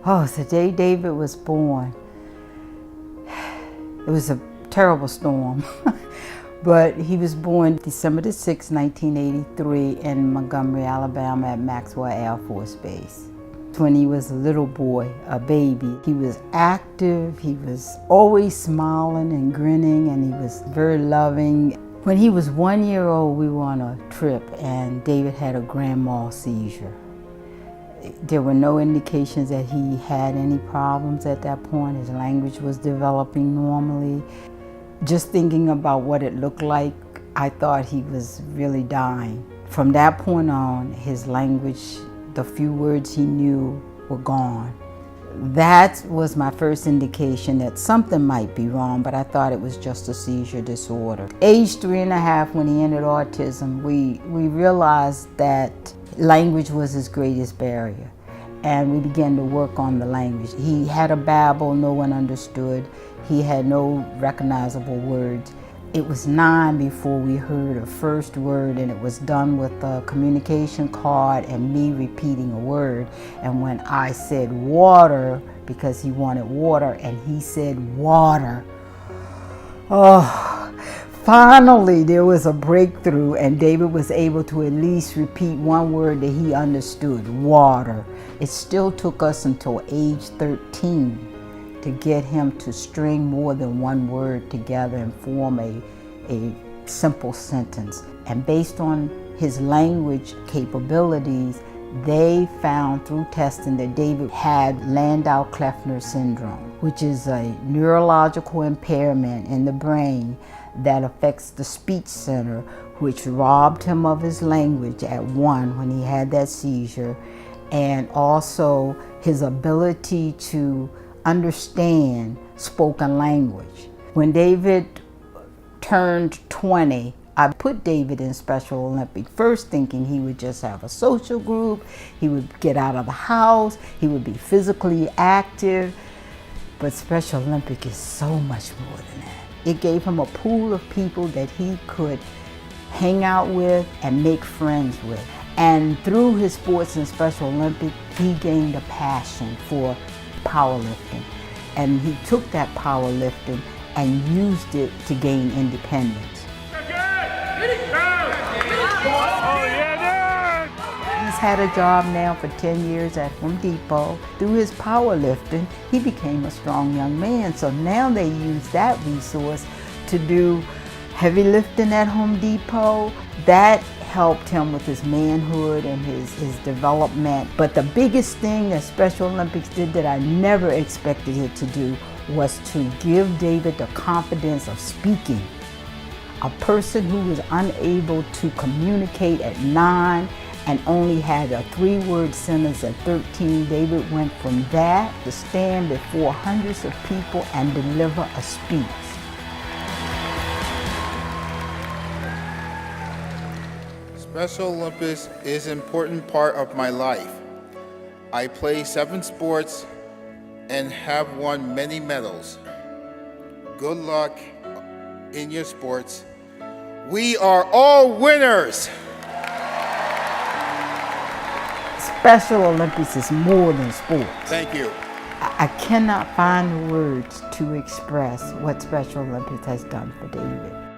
Oh, the day David was born, it was a terrible storm. But he was born December the 6th, 1983 in Montgomery, Alabama at Maxwell Air Force Base. When he was a little boy, a baby, he was active, he was always smiling and grinning, and he was very loving. When he was 1 year old, we were on a trip and David had a grand mal seizure. There were no indications that he had any problems at that point. His language was developing normally. Just thinking about what it looked like, I thought he was really dying. From that point on, his language, the few words he knew, were gone. That was my first indication that something might be wrong, but I thought it was just a seizure disorder. Age 3.5, when he entered autism, we realized that language was his greatest barrier, and we began to work on the language. He had a babble no one understood. He had no recognizable words. It was 9 before we heard a first word, and it was done with a communication card and me repeating a word. And when I said water, because he wanted water, and he said water, oh, finally there was a breakthrough, and David was able to at least repeat one word that he understood, water. It still took us until age 13 to get him to string more than one word together and form a simple sentence. And based on his language capabilities, they found through testing that David had Landau-Kleffner syndrome, which is a neurological impairment in the brain that affects the speech center, which robbed him of his language at 1 when he had that seizure, and also his ability to understand spoken language. When David turned 20, I put David in Special Olympics, first thinking he would just have a social group, he would get out of the house, he would be physically active, but Special Olympics is so much more than that. It gave him a pool of people that he could hang out with and make friends with. And through his sports in Special Olympics, he gained a passion for powerlifting, and he took that powerlifting and used it to gain independence. He's had a job now for 10 years at Home Depot. Through his powerlifting, he became a strong young man, so now they use that resource to do heavy lifting at Home Depot. That helped him with his manhood and his development. But the biggest thing that Special Olympics did that I never expected it to do was to give David the confidence of speaking. A person who was unable to communicate at 9 and only had a 3-word sentence at 13, David went from that to stand before hundreds of people and deliver a speech. Special Olympics is an important part of my life. I play 7 sports and have won many medals. Good luck in your sports. We are all winners! Special Olympics is more than sports. Thank you. I cannot find the words to express what Special Olympics has done for David.